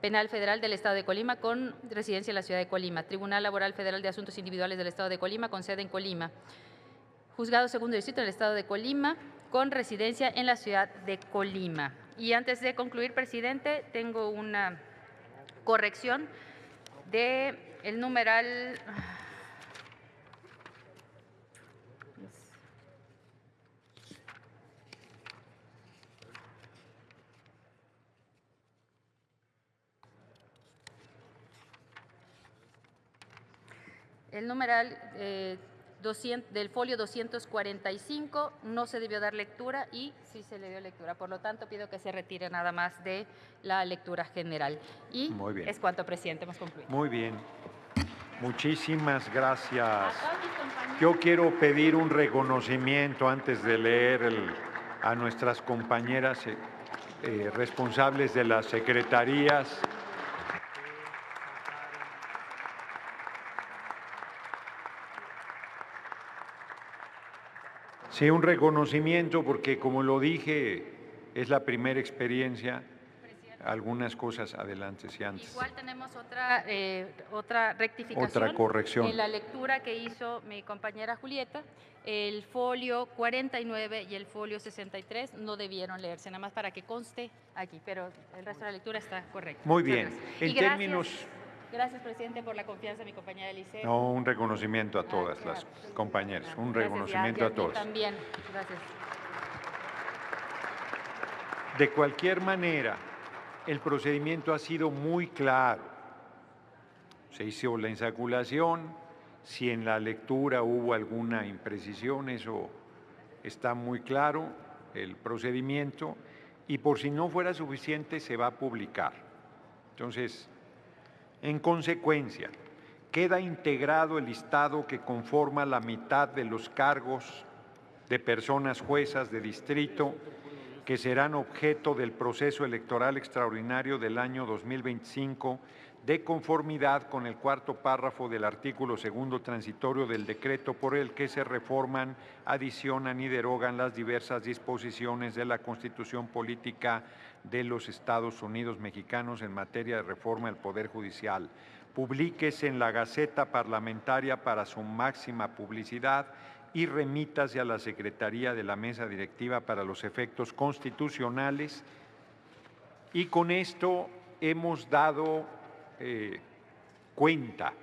Penal Federal del Estado de Colima con residencia en la ciudad de Colima. Tribunal Laboral Federal de Asuntos Individuales del Estado de Colima con sede en Colima. Juzgado Segundo Distrito en el Estado de Colima con residencia en la ciudad de Colima. Y antes de concluir, presidente, tengo una corrección de el numeral. El numeral del folio 245 no se debió dar lectura y sí se le dio lectura. Por lo tanto, pido que se retire nada más de la lectura general. Y muy bien. Es cuanto, presidente. Hemos concluido. Muy bien. Muchísimas gracias. Yo quiero pedir un reconocimiento antes de leer a nuestras compañeras responsables de las secretarías. Sí, un reconocimiento porque, como lo dije, es la primera experiencia. Algunas cosas adelante, si antes. Igual tenemos otra rectificación. Otra corrección. En la lectura que hizo mi compañera Julieta, el folio 49 y el folio 63 no debieron leerse, nada más para que conste aquí, pero el resto de la lectura está correcta. Muy bien. En términos. Gracias, presidente, por la confianza de mi compañera Eliseo. No, un reconocimiento a todas las compañeras, un reconocimiento a todos. También, gracias. De cualquier manera, el procedimiento ha sido muy claro. Se hizo la insaculación, si en la lectura hubo alguna imprecisión, eso está muy claro, el procedimiento, y por si no fuera suficiente, se va a publicar. Entonces, en consecuencia, queda integrado el listado que conforma la mitad de los cargos de personas juezas de distrito que serán objeto del proceso electoral extraordinario del año 2025 de conformidad con el cuarto párrafo del artículo segundo transitorio del decreto por el que se reforman, adicionan y derogan las diversas disposiciones de la Constitución Política de los Estados Unidos Mexicanos en materia de reforma del Poder Judicial. Publíquese en la Gaceta Parlamentaria para su máxima publicidad y remítase a la Secretaría de la Mesa Directiva para los efectos constitucionales. Y con esto hemos dado cuenta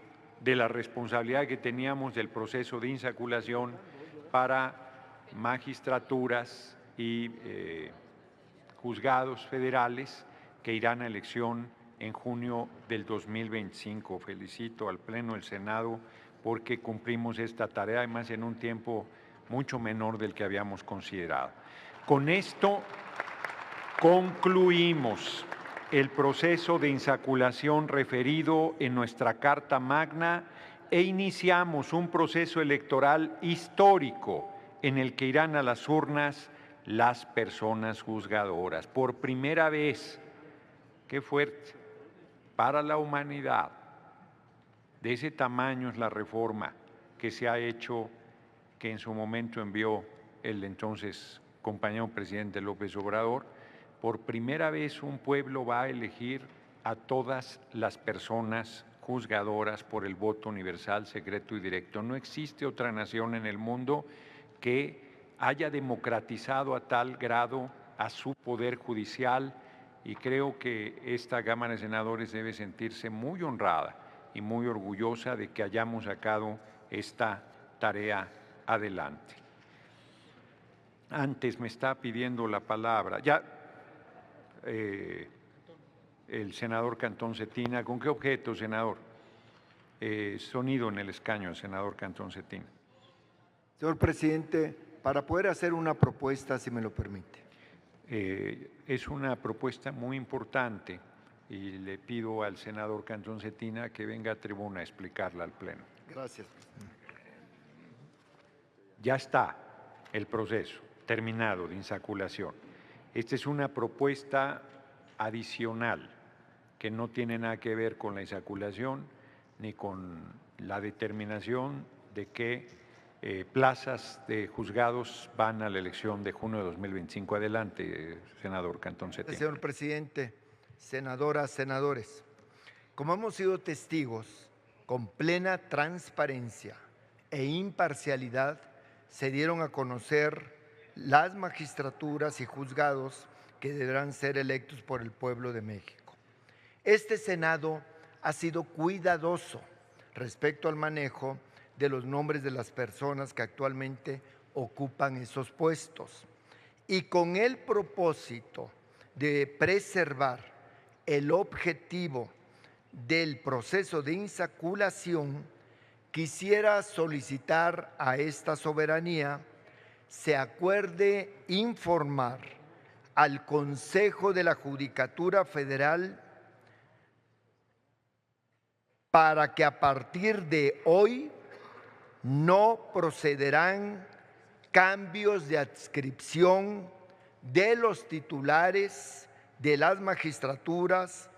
de la responsabilidad que teníamos del proceso de insaculación para magistraturas y juzgados federales que irán a elección en junio del 2025. Felicito al Pleno del Senado porque cumplimos esta tarea, además en un tiempo mucho menor del que habíamos considerado. Con esto concluimos el proceso de insaculación referido en nuestra Carta Magna e iniciamos un proceso electoral histórico en el que irán a las urnas las personas juzgadoras. Por primera vez, qué fuerte, para la humanidad, de ese tamaño es la reforma que se ha hecho, que en su momento envió el entonces compañero presidente López Obrador. Por primera vez un pueblo va a elegir a todas las personas juzgadoras por el voto universal, secreto y directo. No existe otra nación en el mundo que haya democratizado a tal grado a su poder judicial, y creo que esta Cámara de Senadores debe sentirse muy honrada y muy orgullosa de que hayamos sacado esta tarea adelante. Antes me está pidiendo la palabra ya el senador Cantón Cetina. ¿Con qué objeto, senador? Sonido en el escaño, senador Cantón Cetina. Señor presidente, para poder hacer una propuesta, si me lo permite. Es una propuesta muy importante y le pido al senador Cantón Cetina que venga a tribuna a explicarla al Pleno. Gracias, presidente. Ya está el proceso terminado de insaculación. Esta es una propuesta adicional que no tiene nada que ver con la insaculación ni con la determinación de qué plazas de juzgados van a la elección de junio de 2025. Adelante, senador Cantón Cetina. Señor presidente, senadoras, senadores, como hemos sido testigos, con plena transparencia e imparcialidad, se dieron a conocer las magistraturas y juzgados que deberán ser electos por el pueblo de México. Este Senado ha sido cuidadoso respecto al manejo de los nombres de las personas que actualmente ocupan esos puestos y con el propósito de preservar el objetivo del proceso de insaculación, quisiera solicitar a esta soberanía se acuerde informar al Consejo de la Judicatura Federal para que a partir de hoy no procederán cambios de adscripción de los titulares de las magistraturas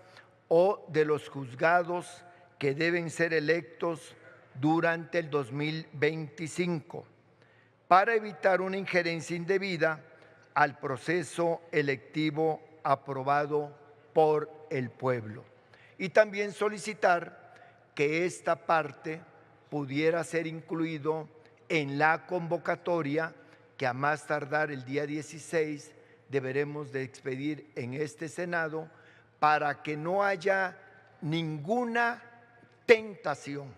o de los juzgados que deben ser electos durante el 2025, para evitar una injerencia indebida al proceso electivo aprobado por el pueblo. Y también solicitar que esta parte pudiera ser incluido en la convocatoria que a más tardar el día 16 deberemos de expedir en este Senado, para que no haya ninguna tentación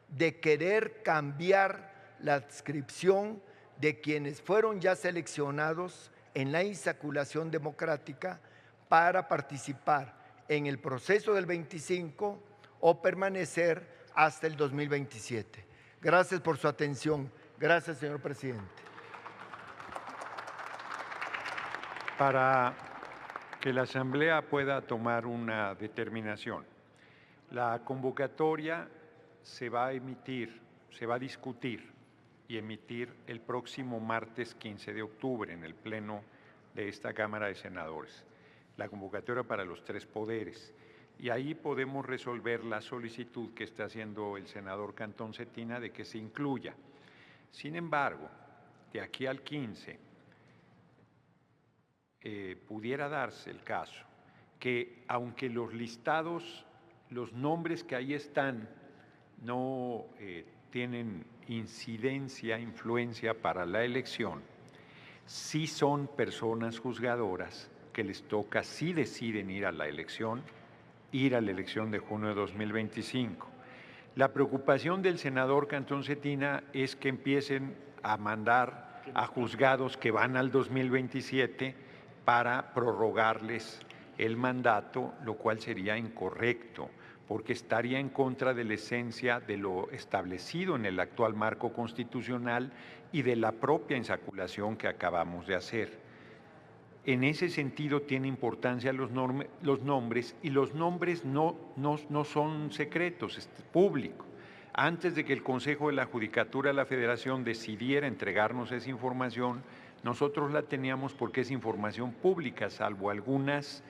de querer cambiar la adscripción de quienes fueron ya seleccionados en la insaculación democrática para participar en el proceso del 25 o permanecer hasta el 2027. Gracias por su atención. Gracias, señor presidente. Para que la Asamblea pueda tomar una determinación, la convocatoria se va a emitir, se va a discutir y emitir el próximo martes 15 de octubre en el Pleno de esta Cámara de Senadores. La convocatoria para los tres poderes. Y ahí podemos resolver la solicitud que está haciendo el senador Cantón Cetina de que se incluya. Sin embargo, de aquí al 15, pudiera darse el caso que, aunque los listados, los nombres que ahí están, no tienen incidencia, influencia para la elección, sí son personas juzgadoras que les toca, si deciden ir a la elección de junio de 2025. La preocupación del senador Cantón Cetina es que empiecen a mandar a juzgados que van al 2027 para prorrogarles el mandato, lo cual sería incorrecto, porque estaría en contra de la esencia de lo establecido en el actual marco constitucional y de la propia insaculación que acabamos de hacer. En ese sentido tiene importancia los nombres, y los nombres no son secretos, es público. Antes de que el Consejo de la Judicatura de la Federación decidiera entregarnos esa información, nosotros la teníamos porque es información pública, salvo algunas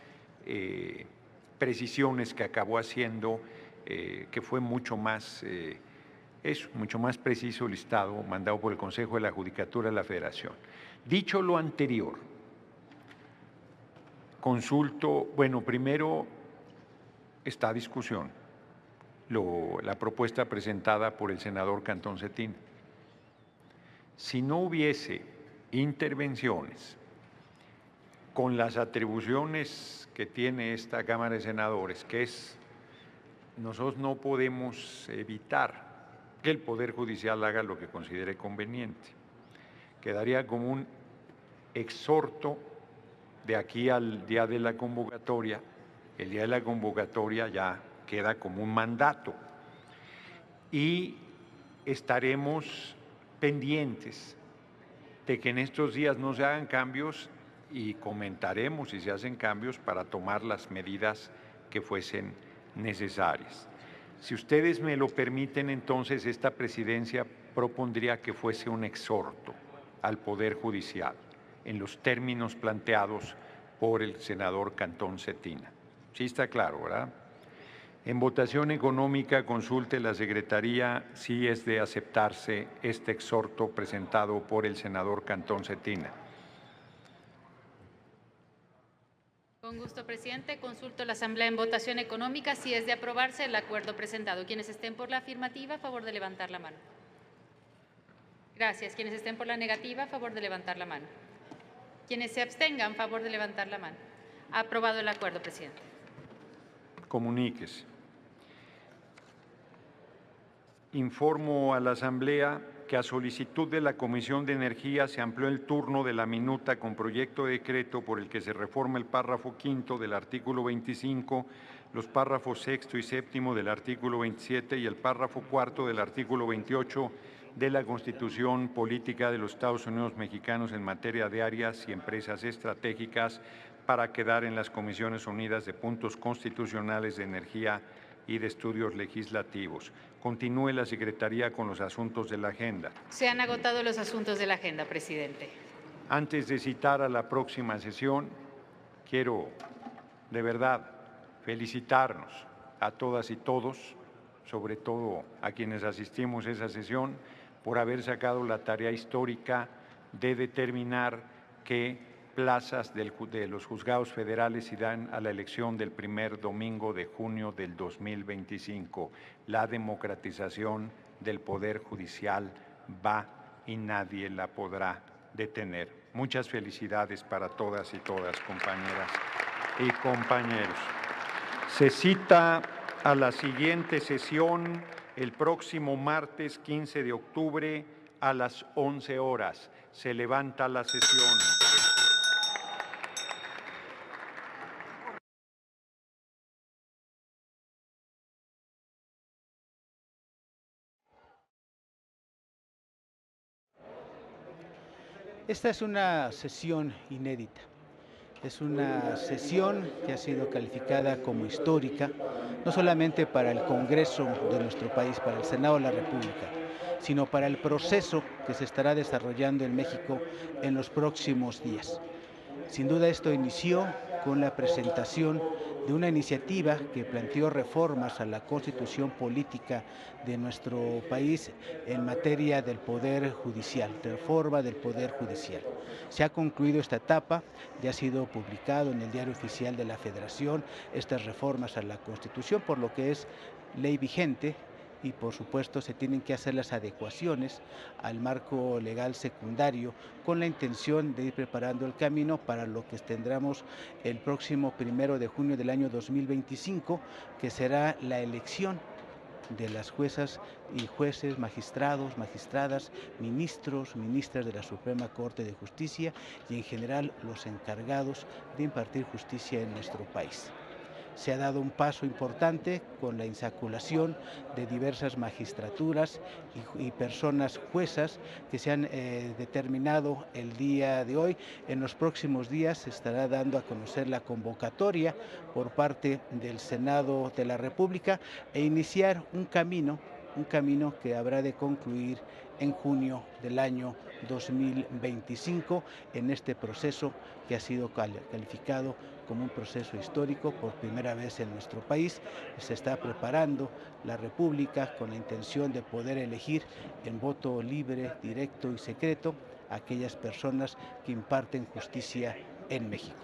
precisiones que acabó haciendo, que fue mucho más preciso el listado mandado por el Consejo de la Judicatura de la Federación. Dicho lo anterior, consulto, bueno, primero está a discusión la propuesta presentada por el senador Cantón Cetina. Si no hubiese intervenciones con las atribuciones que tiene esta Cámara de Senadores, que es, nosotros no podemos evitar que el Poder Judicial haga lo que considere conveniente. Quedaría como un exhorto de aquí al día de la convocatoria. El día de la convocatoria ya queda como un mandato y estaremos pendientes de que en estos días no se hagan cambios y comentaremos si se hacen cambios para tomar las medidas que fuesen necesarias. Si ustedes me lo permiten, entonces esta presidencia propondría que fuese un exhorto al Poder Judicial en los términos planteados por el senador Cantón Cetina. Sí está claro, ¿verdad? En votación económica, consulte la Secretaría si es de aceptarse este exhorto presentado por el senador Cantón Cetina. Con gusto, presidente. Consulto la Asamblea en votación económica si es de aprobarse el acuerdo presentado. Quienes estén por la afirmativa, a favor de levantar la mano. Gracias. Quienes estén por la negativa, a favor de levantar la mano. Quienes se abstengan, a favor de levantar la mano. Ha aprobado el acuerdo, presidente. Comuníquese. Informo a la Asamblea que a solicitud de la Comisión de Energía se amplió el turno de la minuta con proyecto de decreto por el que se reforma el párrafo quinto del artículo 25, los párrafos sexto y séptimo del artículo 27 y el párrafo cuarto del artículo 28 de la Constitución Política de los Estados Unidos Mexicanos en materia de áreas y empresas estratégicas para quedar en las Comisiones Unidas de Puntos Constitucionales de Energía y de Estudios Legislativos. Continúe la Secretaría con los asuntos de la agenda. Se han agotado los asuntos de la agenda, presidente. Antes de citar a la próxima sesión, quiero de verdad felicitarnos a todas y todos, sobre todo a quienes asistimos a esa sesión, por haber sacado la tarea histórica de determinar qué plazas de los juzgados federales irán a la elección del primer domingo de junio del 2025. La democratización del Poder Judicial va y nadie la podrá detener. Muchas felicidades para todas y todas, compañeras y compañeros. Se cita a la siguiente sesión el próximo martes 15 de octubre a las 11 horas. Se levanta la sesión. Esta es una sesión inédita. Es una sesión que ha sido calificada como histórica, no solamente para el Congreso de nuestro país, para el Senado de la República, sino para el proceso que se estará desarrollando en México en los próximos días. Sin duda esto inició con la presentación de una iniciativa que planteó reformas a la Constitución política de nuestro país en materia del Poder Judicial, reforma del Poder Judicial. Se ha concluido esta etapa, ya ha sido publicado en el Diario Oficial de la Federación estas reformas a la Constitución, por lo que es ley vigente, y por supuesto se tienen que hacer las adecuaciones al marco legal secundario con la intención de ir preparando el camino para lo que tendremos el próximo 1 de junio del año 2025, que será la elección de las juezas y jueces, magistrados, magistradas, ministros, ministras de la Suprema Corte de Justicia y en general los encargados de impartir justicia en nuestro país. Se ha dado un paso importante con la insaculación de diversas magistraturas y personas juezas que se han determinado el día de hoy. En los próximos días se estará dando a conocer la convocatoria por parte del Senado de la República e iniciar un camino que habrá de concluir en junio del año 2025 en este proceso que ha sido calificado como un proceso histórico por primera vez en nuestro país. Se está preparando la República con la intención de poder elegir en voto libre, directo y secreto a aquellas personas que imparten justicia en México.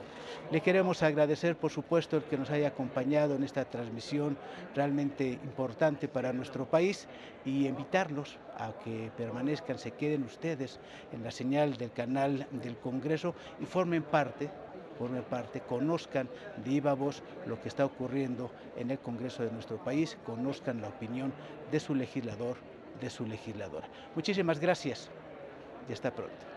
Le queremos agradecer, por supuesto, el que nos haya acompañado en esta transmisión realmente importante para nuestro país y invitarlos a que permanezcan, se queden ustedes en la señal del canal del Congreso y formen parte formen parte, conozcan de viva voz lo que está ocurriendo en el Congreso de nuestro país, conozcan la opinión de su legislador, de su legisladora. Muchísimas gracias y hasta pronto.